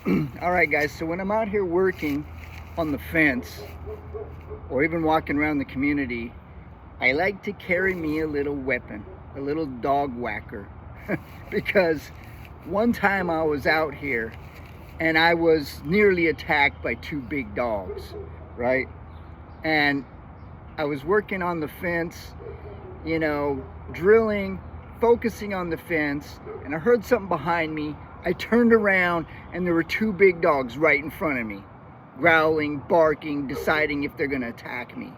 All right, guys, so when I'm out here working on the fence or even walking around the community, I like to carry me a little weapon, a little dog whacker. Because one time I was out here and I was nearly attacked by two big dogs, right? And I was working on the fence, drilling, focusing on the fence, and I heard something behind me. I turned around and there were two big dogs right in front of me, growling, barking, deciding if they're gonna attack me.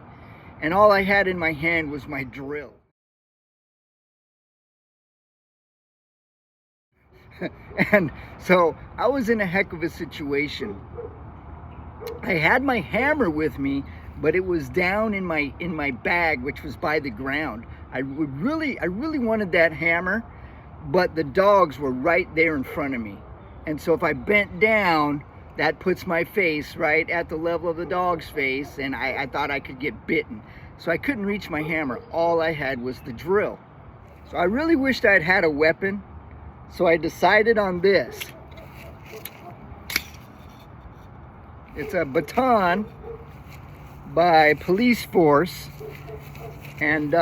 And all I had in my hand was my drill. And so I was in a heck of a situation. I had my hammer with me, but it was down in my bag, which was by the ground. I really wanted that hammer, but the dogs were right there in front of me. And so if I bent down, that puts my face right at the level of the dog's face, and I thought I could get bitten. So I couldn't reach my hammer. All I had was the drill. So I really wished I'd had a weapon. So I decided on this. It's a Baton by Police Force, and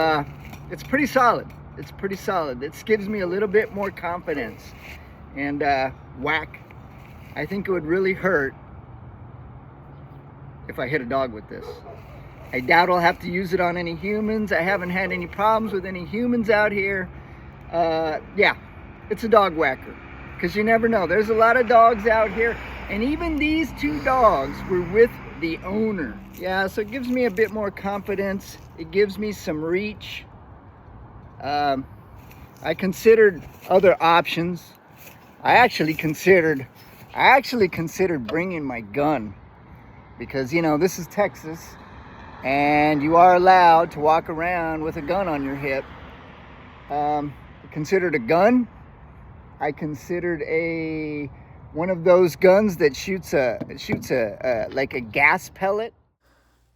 it's pretty solid. It's pretty solid. This gives me a little bit more confidence. And whack, I think it would really hurt if I hit a dog with this. I doubt I'll have to use it on any humans. I haven't had any problems with any humans out here. Yeah, it's a dog whacker, because you never know. There's a lot of dogs out here, and even these two dogs were with the owner. Yeah, so it gives me a bit more confidence. It gives me some reach. I considered other options. I actually considered bringing my gun, because this is Texas and you are allowed to walk around with a gun on your hip. I considered a gun. I considered one of those guns that shoots like a gas pellet.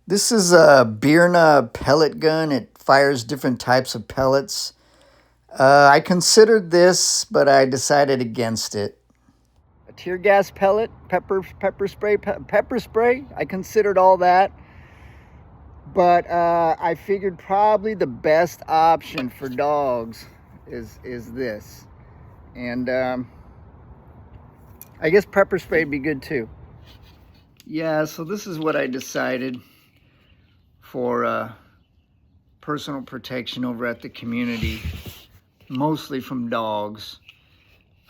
This is a Birna pellet gun. It fires different types of pellets. I considered this, but I decided against it. A tear gas pellet, pepper spray. I considered all that, but I figured probably the best option for dogs is this. And I guess pepper spray would be good too. Yeah, so this is what I decided for personal protection over at the community, mostly from dogs.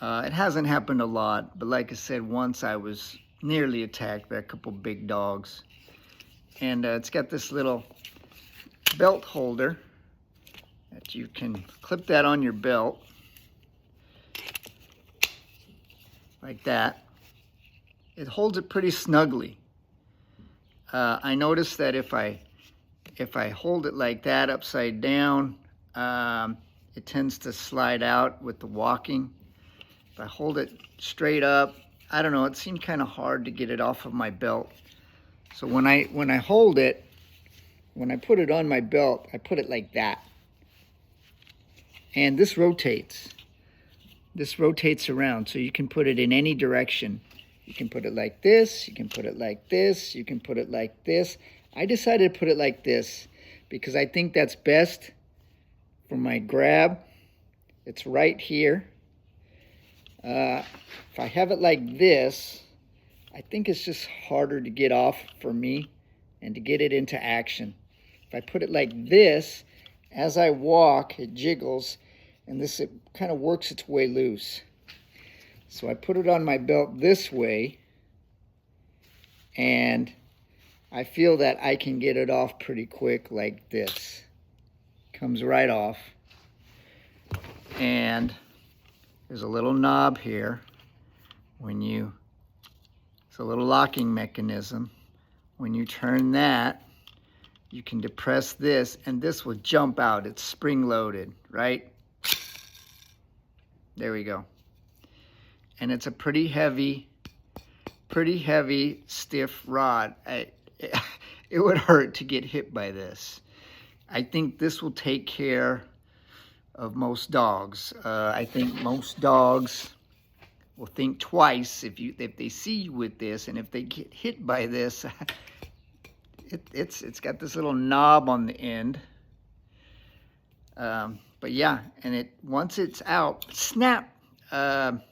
It hasn't happened a lot, but like I said, once I was nearly attacked by a couple big dogs. And it's got this little belt holder that you can clip that on your belt like that. It holds it pretty snugly. I noticed that if I hold it like that upside down, it tends to slide out with the walking. If I hold it straight up, I don't know, it seemed kind of hard to get it off of my belt. So when I hold it, when I put it on my belt, I put it like that. And this rotates. This rotates around, so you can put it in any direction. You can put it like this, you can put it like this, you can put it like this. I decided to put it like this because I think that's best for my grab. It's right here. If I have it like this, I think it's just harder to get off for me and to get it into action. If I put it like this, as I walk, it jiggles, and it kind of works its way loose. So I put it on my belt this way, and I feel that I can get it off pretty quick like this. Comes right off. And there's a little knob here. It's a little locking mechanism. When you turn that, you can depress this, and this will jump out. It's spring-loaded, right? There we go. And it's a pretty heavy, stiff rod. It would hurt to get hit by this. I think this will take care of most dogs. I think most dogs will think twice if they see you with this, and if they get hit by this. It's got this little knob on the end. But yeah, and once it's out, snap, it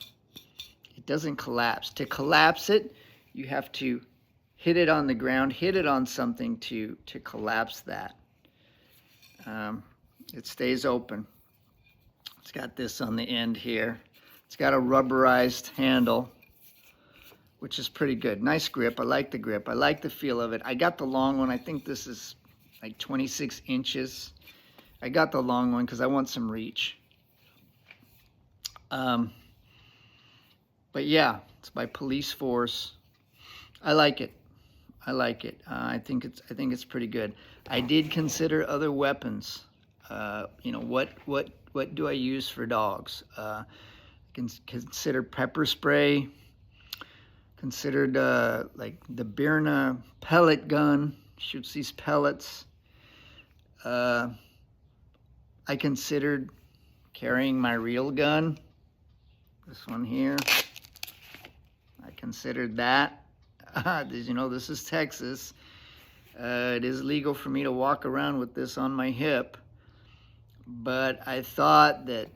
doesn't collapse. To collapse it, you have to hit it on the ground, hit it on something to collapse that. It stays open. It's got this on the end here. It's got a rubberized handle, which is pretty good. Nice grip. I like the grip. I like the feel of it. I got the long one. I think this is like 26 inches. I got the long one because I want some reach. But yeah, it's by Police Force. I like it. I like it. I think it's pretty good. I did consider other weapons. You know, what do I use for dogs? Consider pepper spray. Considered like the Birna pellet gun, shoots these pellets. I considered carrying my real gun, this one here. I considered that. You know, this is Texas. It is legal for me to walk around with this on my hip, but I thought that,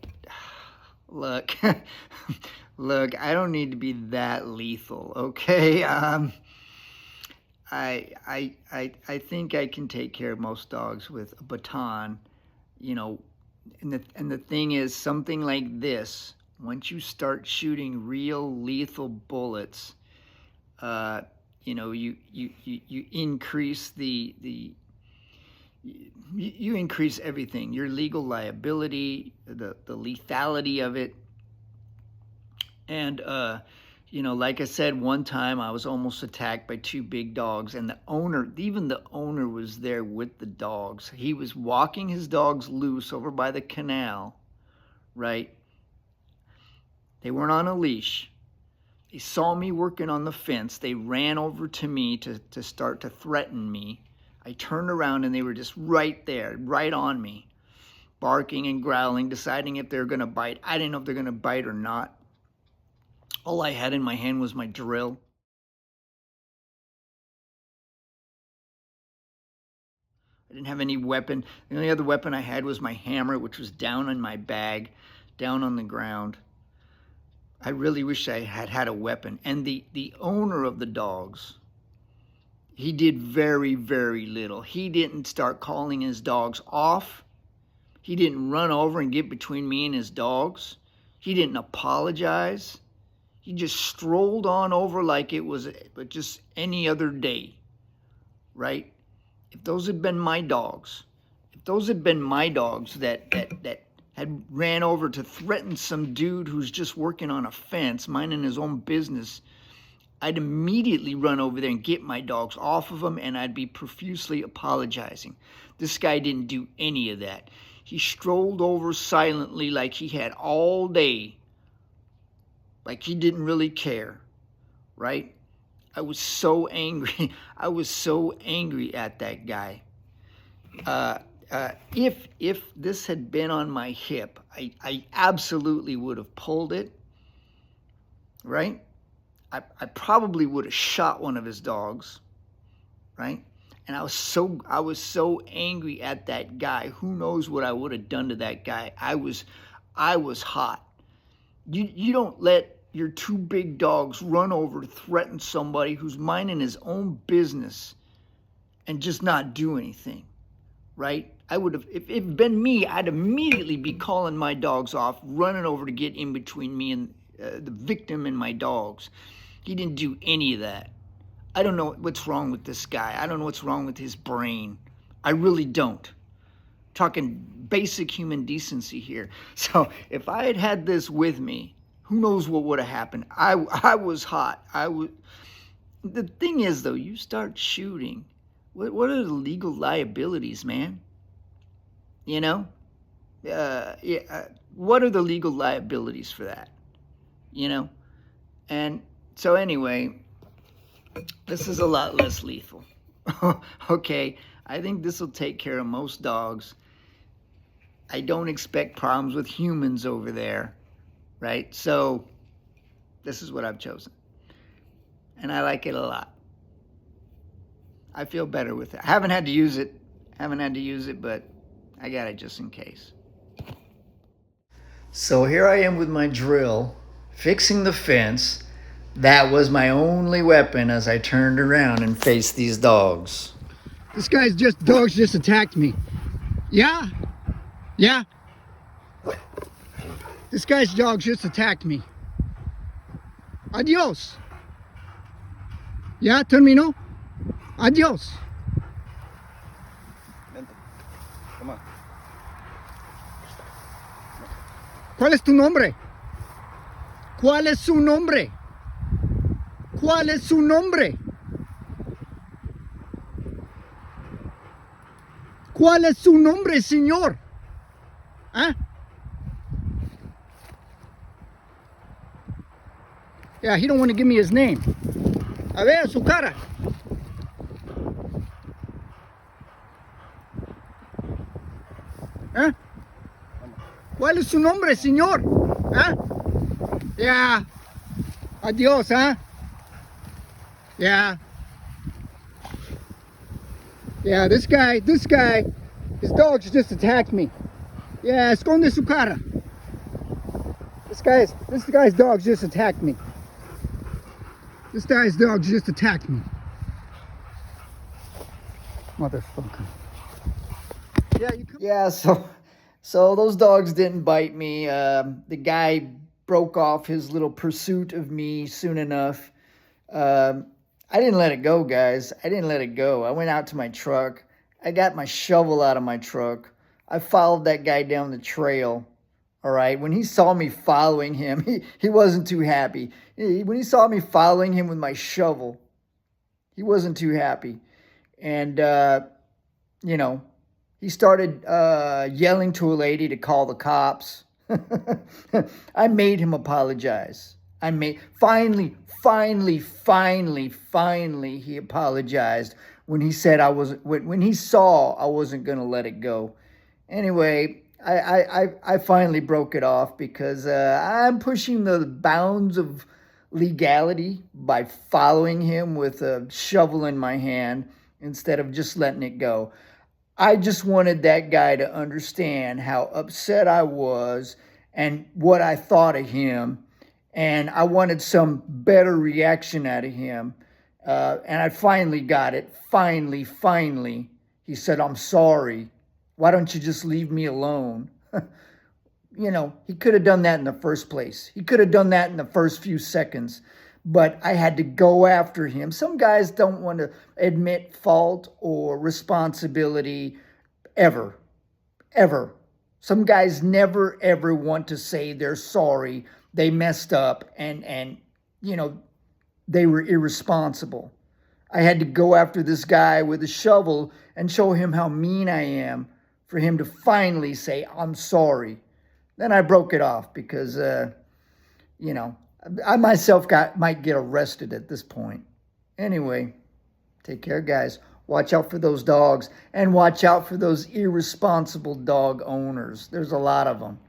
look, look, I don't need to be that lethal, okay? I think I can take care of most dogs with a baton, you know. And the thing is, something like this, once you start shooting real lethal bullets, you know, you increase you increase everything, your legal liability, the lethality of it. And, you know, like I said, one time I was almost attacked by 2 big dogs, and even the owner was there with the dogs. He was walking his dogs loose over by the canal, right? They weren't on a leash. They saw me working on the fence. They ran over to me to start to threaten me. I turned around and they were just right there, right on me, barking and growling, deciding if they were going to bite. I didn't know if they're going to bite or not. All I had in my hand was my drill. I didn't have any weapon. The only other weapon I had was my hammer, which was down in my bag, down on the ground. I really wish I had had a weapon. And the owner of the dogs, he did very, very little. He didn't start calling his dogs off. He didn't run over and get between me and his dogs. He didn't apologize. He just strolled on over like it was just any other day, right? If those had been my dogs, that had ran over to threaten some dude who's just working on a fence, minding his own business, I'd immediately run over there and get my dogs off of him, and I'd be profusely apologizing. This guy didn't do any of that. He strolled over silently like he had all day, like he didn't really care, right? I was so angry. I was so angry at that guy. If this had been on my hip, I absolutely would have pulled it, right? I probably would have shot one of his dogs, right? And I was so angry at that guy. Who knows what I would have done to that guy? I was hot. You don't let your 2 big dogs run over to threaten somebody who's minding his own business and just not do anything, right? I would have, if it had been me, I'd immediately be calling my dogs off, running over to get in between me and the victim and my dogs. He didn't do any of that. I don't know what's wrong with this guy. I don't know what's wrong with his brain. I really don't. Talking basic human decency here. So if I had had this with me, who knows what would have happened? I was hot. The thing is, though, you start shooting. What are the legal liabilities, man? You know? What are the legal liabilities for that? You know? And so anyway, this is a lot less lethal. Okay? I think this will take care of most dogs. I don't expect problems with humans over there, right? So This is what I've chosen. And I like it a lot. I feel better with it. I haven't had to use it. But I got it just in case. So here I am with my drill, fixing the fence. That was my only weapon as I turned around and faced these dogs. Dogs just attacked me. Yeah? Yeah? This guy's dog just attacked me. Adios. Yeah, terminó. Adios. Come on. ¿Cuál es tu nombre? ¿Cuál es su nombre? ¿Cuál es su nombre? ¿Cuál es su nombre, señor? ¿Ah? Yeah, he don't want to give me his name. A ver, su cara. ¿Ah? ¿Cuál es su nombre, señor? ¿Ah? Yeah. Adios, huh? Yeah. Yeah, this guy, his dogs just attacked me. Yeah, esconde su cara. This guy's dogs just attacked me. This guy's dogs just attacked me. Motherfucker. Yeah, so those dogs didn't bite me. The guy broke off his little pursuit of me soon enough. I didn't let it go, guys. I didn't let it go. I went out to my truck. I got my shovel out of my truck. I followed that guy down the trail. All right. When he saw me following him, he wasn't too happy. When he saw me following him with my shovel, he wasn't too happy. And, you know, he started yelling to a lady to call the cops. I made him apologize. Finally, he apologized when he said when he saw I wasn't going to let it go. Anyway, I finally broke it off because I'm pushing the bounds of legality by following him with a shovel in my hand instead of just letting it go. I just wanted that guy to understand how upset I was and what I thought of him. And I wanted some better reaction out of him. And I finally got it. Finally. He said, "I'm sorry. Why don't you just leave me alone?" You know, he could have done that in the first place. He could have done that in the first few seconds. But I had to go after him. Some guys don't want to admit fault or responsibility ever. Some guys never, ever want to say they're sorry. They messed up and you know, they were irresponsible. I had to go after this guy with a shovel and show him how mean I am for him to finally say, "I'm sorry." Then I broke it off because, you know, I myself might get arrested at this point. Anyway, take care, guys. Watch out for those dogs and watch out for those irresponsible dog owners. There's a lot of them.